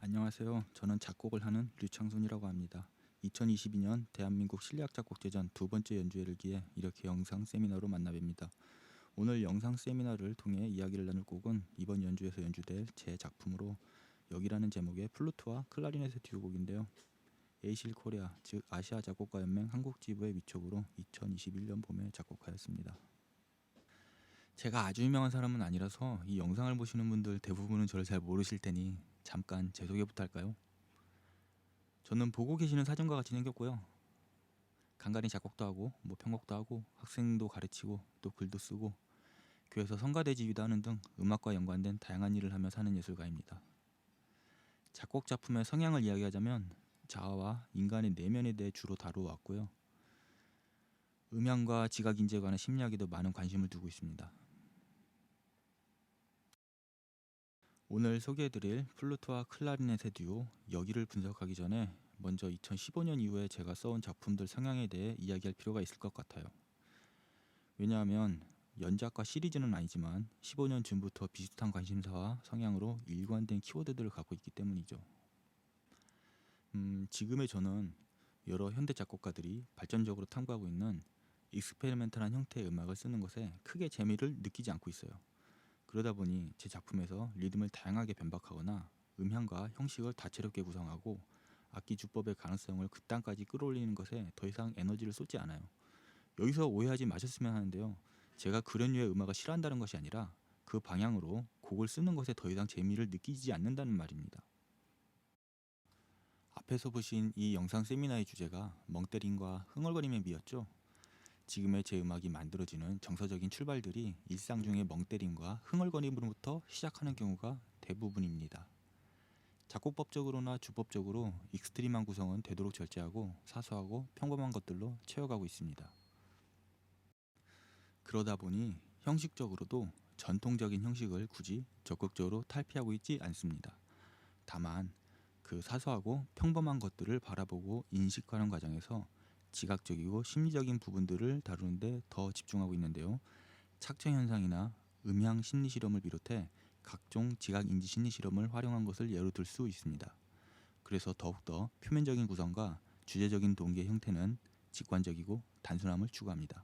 안녕하세요. 저는 작곡을 하는 류창순이라고 합니다. 2022년 대한민국 실내악작곡제전 두 번째 연주회를 기해 이렇게 영상 세미나로 만나뵙니다. 오늘 영상 세미나를 통해 이야기를 나눌 곡은 이번 연주에서 연주될 제 작품으로 여기라는 제목의 플루트와 클라리넷의 듀오곡인데요. 에이실 코리아, 즉 아시아 작곡가 연맹 한국 지부의 위촉으로 2021년 봄에 작곡하였습니다. 제가 아주 유명한 사람은 아니라서 이 영상을 보시는 분들 대부분은 저를 잘 모르실 테니 잠깐 제 소개부터 할까요? 저는 보고 계시는 사진과 같이 생겼고요. 간간히 작곡도 하고 편곡도 하고 학생도 가르치고 또 글도 쓰고 교회에서 성가대지휘도 하는 등 음악과 연관된 다양한 일을 하며 사는 예술가입니다. 작곡 작품의 성향을 이야기하자면 자아와 인간의 내면에 대해 주로 다루어왔고요. 음향과 지각 인재에 관한 심리학에도 많은 관심을 두고 있습니다. 오늘 소개해드릴 플루트와 클라리넷의 듀오 여기를 분석하기 전에 먼저 2015년 이후에 제가 써온 작품들 성향에 대해 이야기할 필요가 있을 것 같아요. 왜냐하면 연작과 시리즈는 아니지만 15년 전부터 비슷한 관심사와 성향으로 일관된 키워드들을 갖고 있기 때문이죠. 지금의 저는 여러 현대 작곡가들이 발전적으로 탐구하고 있는 익스페리멘탈한 형태의 음악을 쓰는 것에 크게 재미를 느끼지 않고 있어요. 그러다 보니 제 작품에서 리듬을 다양하게 변박하거나 음향과 형식을 다채롭게 구성하고 악기 주법의 가능성을 극단까지 끌어올리는 것에 더 이상 에너지를 쏟지 않아요. 여기서 오해하지 마셨으면 하는데요. 제가 그런 류의 음악을 싫어한다는 것이 아니라 그 방향으로 곡을 쓰는 것에 더 이상 재미를 느끼지 않는다는 말입니다. 앞에서 보신 이 영상 세미나의 주제가 멍때림과 흥얼거림의 미였죠. 지금의 제 음악이 만들어지는 정서적인 출발들이 일상 중의 멍때림과 흥얼거림으로부터 시작하는 경우가 대부분입니다. 작곡법적으로나 주법적으로 익스트림한 구성은 되도록 절제하고 사소하고 평범한 것들로 채워가고 있습니다. 그러다 보니 형식적으로도 전통적인 형식을 굳이 적극적으로 탈피하고 있지 않습니다. 다만 그 사소하고 평범한 것들을 바라보고 인식하는 과정에서 지각적이고 심리적인 부분들을 다루는데 더 집중하고 있는데요. 착증현상이나 음향 심리실험을 비롯해 각종 지각인지 심리실험을 활용한 것을 예로 들 수 있습니다. 그래서 더욱더 표면적인 구성과 주제적인 동기의 형태는 직관적이고 단순함을 추구합니다.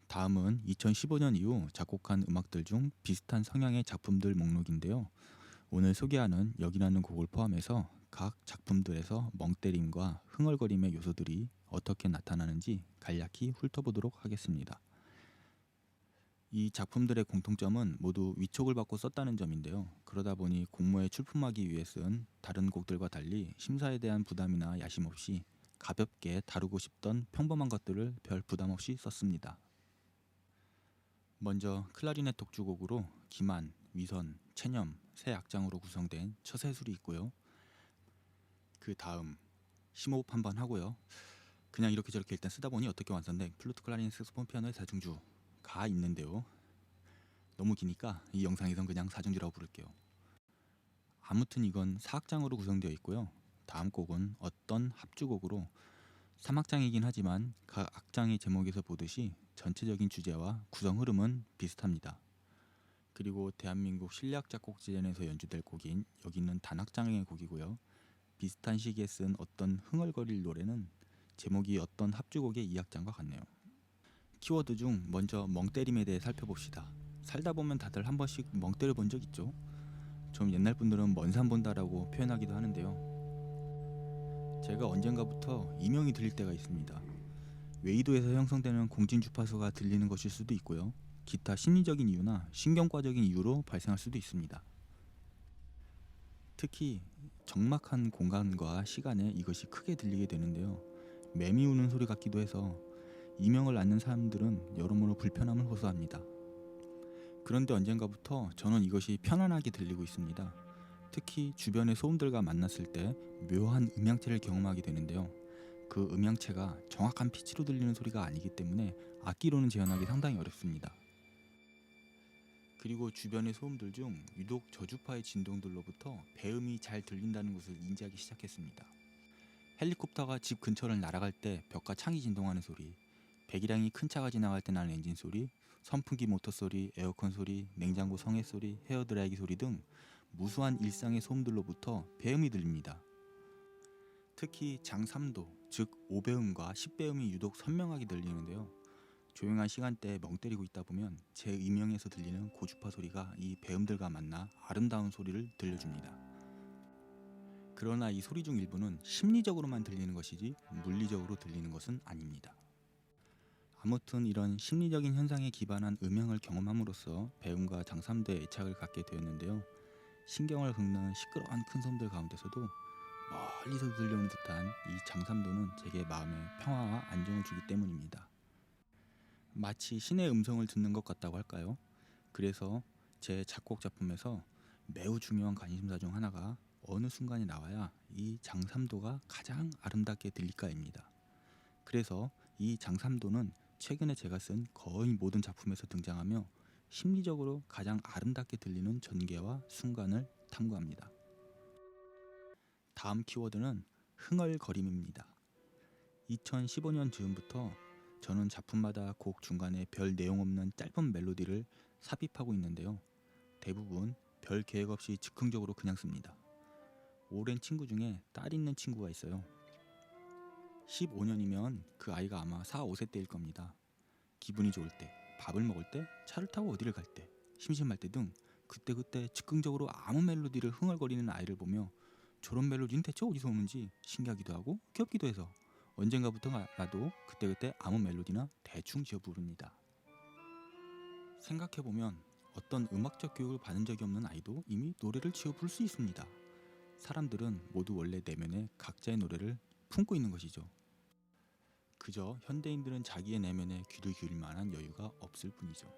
다음은 2015년 이후 작곡한 음악들 중 비슷한 성향의 작품들 목록인데요. 오늘 소개하는 여기라는 곡을 포함해서 각 작품들에서 멍때림과 흥얼거림의 요소들이 어떻게 나타나는지 간략히 훑어보도록 하겠습니다. 이 작품들의 공통점은 모두 위촉을 받고 썼다는 점인데요. 그러다 보니 공모에 출품하기 위해 쓴 다른 곡들과 달리 심사에 대한 부담이나 야심 없이 가볍게 다루고 싶던 평범한 것들을 별 부담 없이 썼습니다. 먼저 클라리넷 독주곡으로 기만, 위선, 체념, 세 악장으로 구성된 처세술이 있고요. 그 다음 심호흡 한번 하고요. 그냥 이렇게 저렇게 일단 쓰다 보니 어떻게 완성된 플루트, 클라리넷, 색소폰, 피아노의 사중주가 있는데요. 너무 기니까 이 영상에선 그냥 사중주라고 부를게요. 아무튼 이건 4악장으로 구성되어 있고요. 다음 곡은 어떤 합주곡으로 3악장이긴 하지만 각 악장의 제목에서 보듯이 전체적인 주제와 구성 흐름은 비슷합니다. 그리고 대한민국 실내악작곡제전에서 연주될 곡인 여기는 단악장의 곡이고요. 비슷한 시기에 쓴 어떤 흥얼거릴 노래는 제목이 어떤 합주곡의 2악장과 같네요. 키워드 중 먼저 멍때림에 대해 살펴봅시다. 살다 보면 다들 한 번씩 멍 때려 본 적 있죠? 좀 옛날 분들은 먼 산 본다라고 표현하기도 하는데요. 제가 언젠가부터 이명이 들릴 때가 있습니다. 외이도에서 형성되는 공진 주파수가 들리는 것일 수도 있고요. 기타 심리적인 이유나 신경과적인 이유로 발생할 수도 있습니다. 특히 적막한 공간과 시간에 이것이 크게 들리게 되는데요. 매미 우는 소리 같기도 해서 이명을 앓는 사람들은 여러모로 불편함을 호소합니다. 그런데 언젠가부터 저는 이것이 편안하게 들리고 있습니다. 특히 주변의 소음들과 만났을 때 묘한 음향체를 경험하게 되는데요. 그 음향체가 정확한 피치로 들리는 소리가 아니기 때문에 악기로는 재현하기 상당히 어렵습니다. 그리고 주변의 소음들 중 유독 저주파의 진동들로부터 배음이 잘 들린다는 것을 인지하기 시작했습니다. 헬리콥터가 집 근처를 날아갈 때 벽과 창이 진동하는 소리, 배기량이 큰 차가 지나갈 때 나는 엔진 소리, 선풍기 모터 소리, 에어컨 소리, 냉장고 성애 소리, 헤어드라이기 소리 등 무수한 일상의 소음들로부터 배음이 들립니다. 특히 장3도, 즉 5배음과 10배음이 유독 선명하게 들리는데요. 조용한 시간대에 멍 때리고 있다 보면 제 이명에서 들리는 고주파 소리가 이 배음들과 만나 아름다운 소리를 들려줍니다. 그러나 이 소리 중 일부는 심리적으로만 들리는 것이지 물리적으로 들리는 것은 아닙니다. 아무튼 이런 심리적인 현상에 기반한 음향을 경험함으로써 배음과 장3도에 애착을 갖게 되었는데요. 신경을 긁는 시끄러운 큰 소음들 가운데서도 멀리서 들려오는 듯한 이 장3도는 제게 마음의 평화와 안정을 주기 때문입니다. 마치 신의 음성을 듣는 것 같다고 할까요? 그래서 제 작곡 작품에서 매우 중요한 관심사 중 하나가 어느 순간이 나와야 이 장3도가 가장 아름답게 들릴까입니다. 그래서 이 장3도는 최근에 제가 쓴 거의 모든 작품에서 등장하며 심리적으로 가장 아름답게 들리는 전개와 순간을 탐구합니다. 다음 키워드는 흥얼거림입니다. 2015년 즈음부터 저는 작품마다 곡 중간에 별 내용 없는 짧은 멜로디를 삽입하고 있는데요. 대부분 별 계획 없이 즉흥적으로 그냥 씁니다. 오랜 친구 중에 딸 있는 친구가 있어요. 15년이면 그 아이가 아마 4, 5세 때일 겁니다. 기분이 좋을 때, 밥을 먹을 때, 차를 타고 어디를 갈 때, 심심할 때 등 그때그때 즉흥적으로 아무 멜로디를 흥얼거리는 아이를 보며 저런 멜로디는 대체 어디서 오는지 신기하기도 하고 귀엽기도 해서 언젠가부터 나도 그때그때 아무 멜로디나 대충 지어 부릅니다. 생각해보면 어떤 음악적 교육을 받은 적이 없는 아이도 이미 노래를 지어 부를 수 있습니다. 사람들은 모두 원래 내면에 각자의 노래를 품고 있는 것이죠. 그저 현대인들은 자기의 내면에 귀를 기울일 만한 여유가 없을 뿐이죠.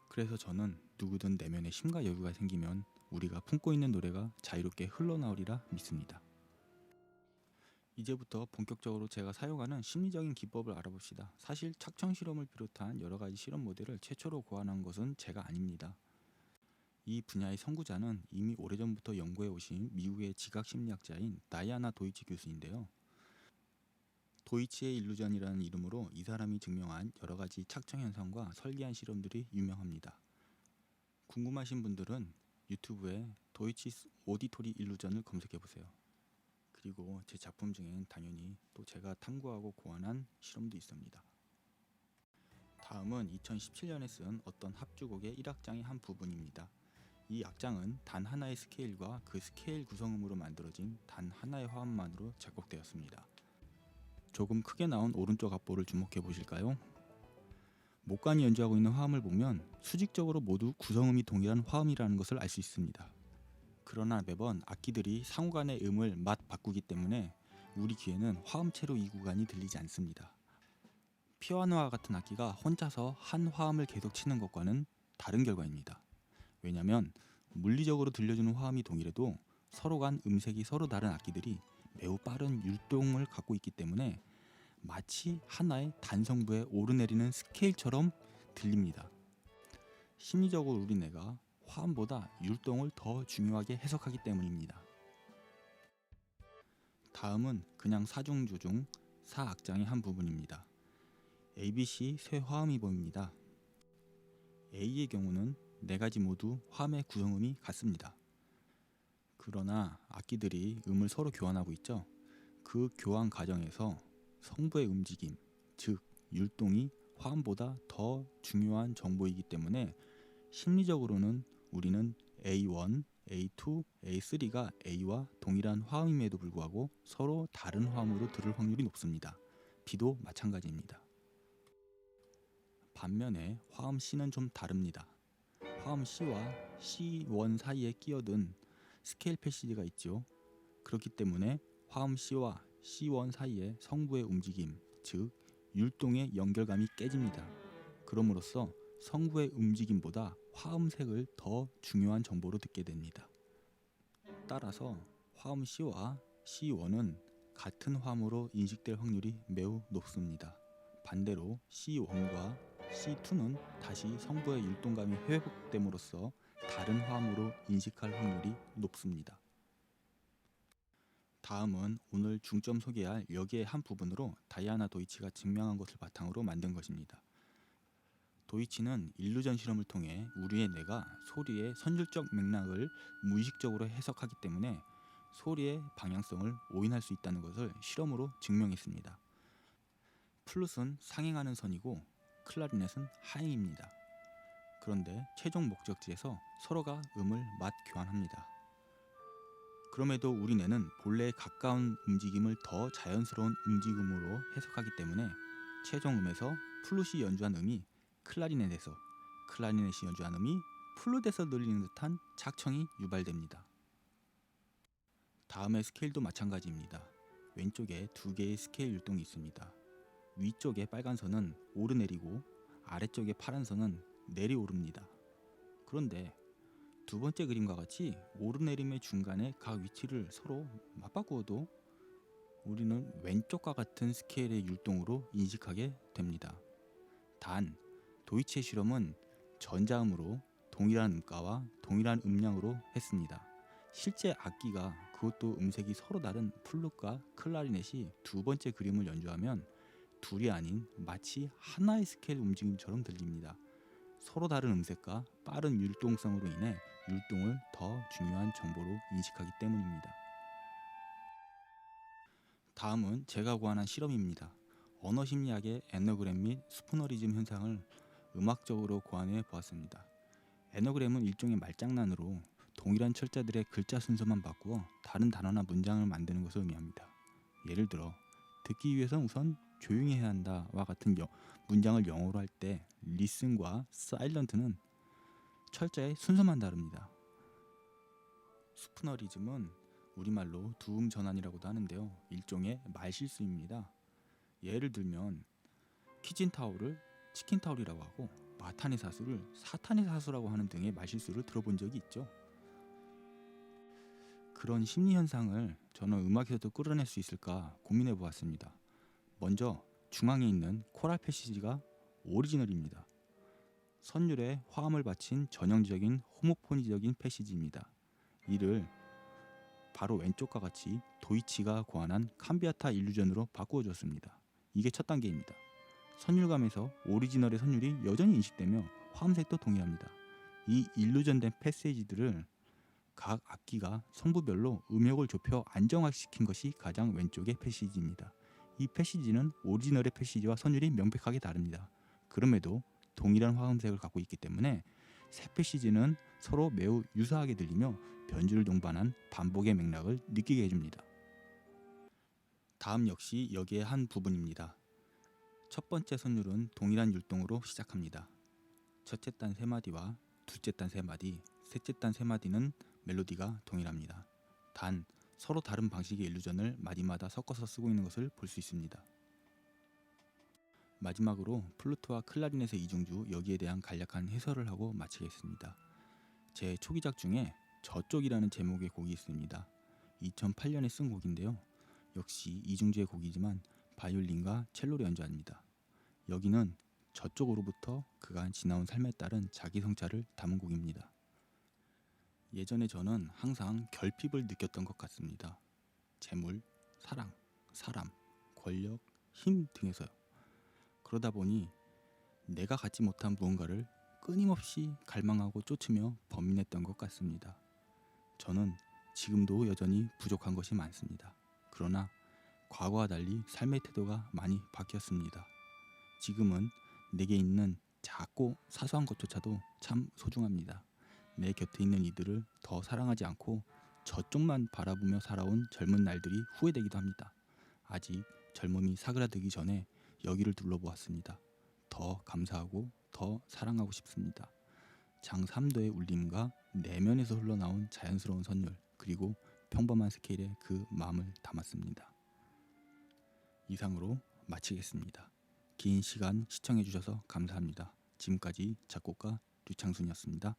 그래서 저는 누구든 내면에 힘과 여유가 생기면 우리가 품고 있는 노래가 자유롭게 흘러나오리라 믿습니다. 이제부터 본격적으로 제가 사용하는 심리적인 기법을 알아봅시다. 사실 착청 실험을 비롯한 여러 가지 실험 모델을 최초로 고안한 것은 제가 아닙니다. 이 분야의 선구자는 이미 오래전부터 연구해 오신 미국의 지각심리학자인 다이아나 도이치 교수인데요. 도이치의 일루전이라는 이름으로 이 사람이 증명한 여러 가지 착청 현상과 설계한 실험들이 유명합니다. 궁금하신 분들은 유튜브에 도이치 오디토리 일루전을 검색해 보세요. 그리고 제 작품 중엔 당연히 또 제가 탐구하고 고안한 실험도 있습니다. 다음은 2017년에 쓴 어떤 합주곡의 1악장의 한 부분입니다. 이 악장은 단 하나의 스케일과 그 스케일 구성음으로 만들어진 단 하나의 화음만으로 작곡되었습니다. 조금 크게 나온 오른쪽 악보를 주목해 보실까요? 목관이 연주하고 있는 화음을 보면 수직적으로 모두 구성음이 동일한 화음이라는 것을 알 수 있습니다. 그러나 매번 악기들이 상호간의 음을 맛 바꾸기 때문에 우리 귀에는 화음체로 이 구간이 들리지 않습니다. 피아노와 같은 악기가 혼자서 한 화음을 계속 치는 것과는 다른 결과입니다. 왜냐하면 물리적으로 들려주는 화음이 동일해도 서로 간 음색이 서로 다른 악기들이 매우 빠른 율동을 갖고 있기 때문에 마치 하나의 단성부에 오르내리는 스케일처럼 들립니다. 심리적으로 우리 뇌가 화음보다 율동을 더 중요하게 해석하기 때문입니다. 다음은 그냥 사중주 중 4악장의 한 부분입니다. ABC 쇠 화음이 보입니다. A의 경우는 4가지 모두 화음의 구성음이 같습니다. 그러나 악기들이 음을 서로 교환하고 있죠. 그 교환 과정에서 성부의 움직임, 즉 율동이 화음보다 더 중요한 정보이기 때문에 심리적으로는 우리는 A1, A2, A3가 A와 동일한 화음임에도 불구하고 서로 다른 화음으로 들을 확률이 높습니다. B도 마찬가지입니다. 반면에 화음 C는 좀 다릅니다. 화음 C와 C1 사이에 끼어든 스케일 패시지가 있죠. 그렇기 때문에 화음 C와 C1 사이의 성부의 움직임, 즉 율동의 연결감이 깨집니다. 그럼으로써 성부의 움직임보다 화음색을 더 중요한 정보로 듣게 됩니다. 따라서 화음 C와 C1은 같은 화음으로 인식될 확률이 매우 높습니다. 반대로 C1과 C2는 다시 성부의 율동감이 회복됨으로써 다른 화음으로 인식할 확률이 높습니다. 다음은 오늘 중점 소개할 여기의 한 부분으로 다이아나 도이치가 증명한 것을 바탕으로 만든 것입니다. 도이치는 일루전 실험을 통해 우리의 뇌가 소리의 선율적 맥락을 무의식적으로 해석하기 때문에 소리의 방향성을 오인할 수 있다는 것을 실험으로 증명했습니다. 플룻은 상행하는 선이고 클라리넷은 하행입니다. 그런데 최종 목적지에서 서로가 음을 맞 교환합니다. 그럼에도 우리 뇌는 본래에 가까운 움직임을 더 자연스러운 움직임으로 해석하기 때문에 최종 음에서 플룻이 연주한 음이 클라리넷에서, 클라리넷이 연주한 음이 플룻에서 들리는 듯한 착청이 유발됩니다. 다음의 스케일도 마찬가지입니다. 왼쪽에 두 개의 스케일 율동이 있습니다. 위쪽의 빨간 선은 오르내리고 아래쪽의 파란 선은 내리오릅니다. 그런데 두 번째 그림과 같이 오르내림의 중간에 각 위치를 서로 맞바꾸어도 우리는 왼쪽과 같은 스케일의 율동으로 인식하게 됩니다. 단, 도이치의 실험은 전자음으로 동일한 음가와 동일한 음량으로 했습니다. 실제 악기가 그것도 음색이 서로 다른 플룻과 클라리넷이 두 번째 그림을 연주하면 둘이 아닌 마치 하나의 스케일 움직임처럼 들립니다. 서로 다른 음색과 빠른 율동성으로 인해 율동을 더 중요한 정보로 인식하기 때문입니다. 다음은 제가 고안한 실험입니다. 언어심리학의 애너그램 및 스푸너리즘 현상을 음악적으로 고안해 보았습니다. 애너그램은 일종의 말장난으로 동일한 철자들의 글자 순서만 바꾸어 다른 단어나 문장을 만드는 것을 의미합니다. 예를 들어 듣기 위해선 우선 조용히 해야 한다와 같은 문장을 영어로 할 때 listen과 silent는 철자의 순서만 다릅니다. 스푸너리즘은 우리말로 두음 전환이라고도 하는데요. 일종의 말실수입니다. 예를 들면 키친타올을 치킨타올이라고 하고 마탄의 사수를 사탄의 사수라고 하는 등의 말실수를 들어본 적이 있죠. 그런 심리 현상을 저는 음악에서도 끌어낼 수 있을까 고민해 보았습니다. 먼저 중앙에 있는 코랄 패시지가 오리지널입니다. 선율에 화음을 바친 전형적인 호모포니적인 패시지입니다. 이를 바로 왼쪽과 같이 도이치가 고안한 캄비아타 일루전으로 바꾸어 줬습니다. 이게 첫 단계입니다. 선율감에서 오리지널의 선율이 여전히 인식되며 화음색도 동일합니다. 이 일루전된 패시지들을 각 악기가 성부별로 음역을 좁혀 안정화시킨 것이 가장 왼쪽의 패시지입니다. 이 패시지는 오리지널의 패시지와 선율이 명백하게 다릅니다. 그럼에도 동일한 화음색을 갖고 있기 때문에 세 패시지는 서로 매우 유사하게 들리며 변주를 동반한 반복의 맥락을 느끼게 해줍니다. 다음 역시 여기에 한 부분입니다. 첫 번째 선율은 동일한 율동으로 시작합니다. 첫째 단 3마디와 둘째 단 3마디, 셋째 단 3마디는 멜로디가 동일합니다. 단 서로 다른 방식의 일루전을 마디마다 섞어서 쓰고 있는 것을 볼 수 있습니다. 마지막으로 플루트와 클라리넷의 이중주, 여기에 대한 간략한 해설을 하고 마치겠습니다. 제 초기작 중에 저쪽이라는 제목의 곡이 있습니다. 2008년에 쓴 곡인데요. 역시 이중주의 곡이지만 바이올린과 첼로로 연주합니다. 여기는 저쪽으로부터 그간 지나온 삶에 따른 자기 성찰을 담은 곡입니다. 예전에 저는 항상 결핍을 느꼈던 것 같습니다. 재물, 사랑, 사람, 권력, 힘 등에서요. 그러다 보니 내가 갖지 못한 무언가를 끊임없이 갈망하고 쫓으며 범민했던 것 같습니다. 저는 지금도 여전히 부족한 것이 많습니다. 그러나 과거와 달리 삶의 태도가 많이 바뀌었습니다. 지금은 내게 있는 작고 사소한 것조차도 참 소중합니다. 내 곁에 있는 이들을 더 사랑하지 않고 저쪽만 바라보며 살아온 젊은 날들이 후회되기도 합니다. 아직 젊음이 사그라들기 전에 여기를 둘러보았습니다. 더 감사하고 더 사랑하고 싶습니다. 장삼도의 울림과 내면에서 흘러나온 자연스러운 선율, 그리고 평범한 스케일의 그 마음을 담았습니다. 이상으로 마치겠습니다. 긴 시간 시청해 주셔서 감사합니다. 지금까지 작곡가 류창순이었습니다.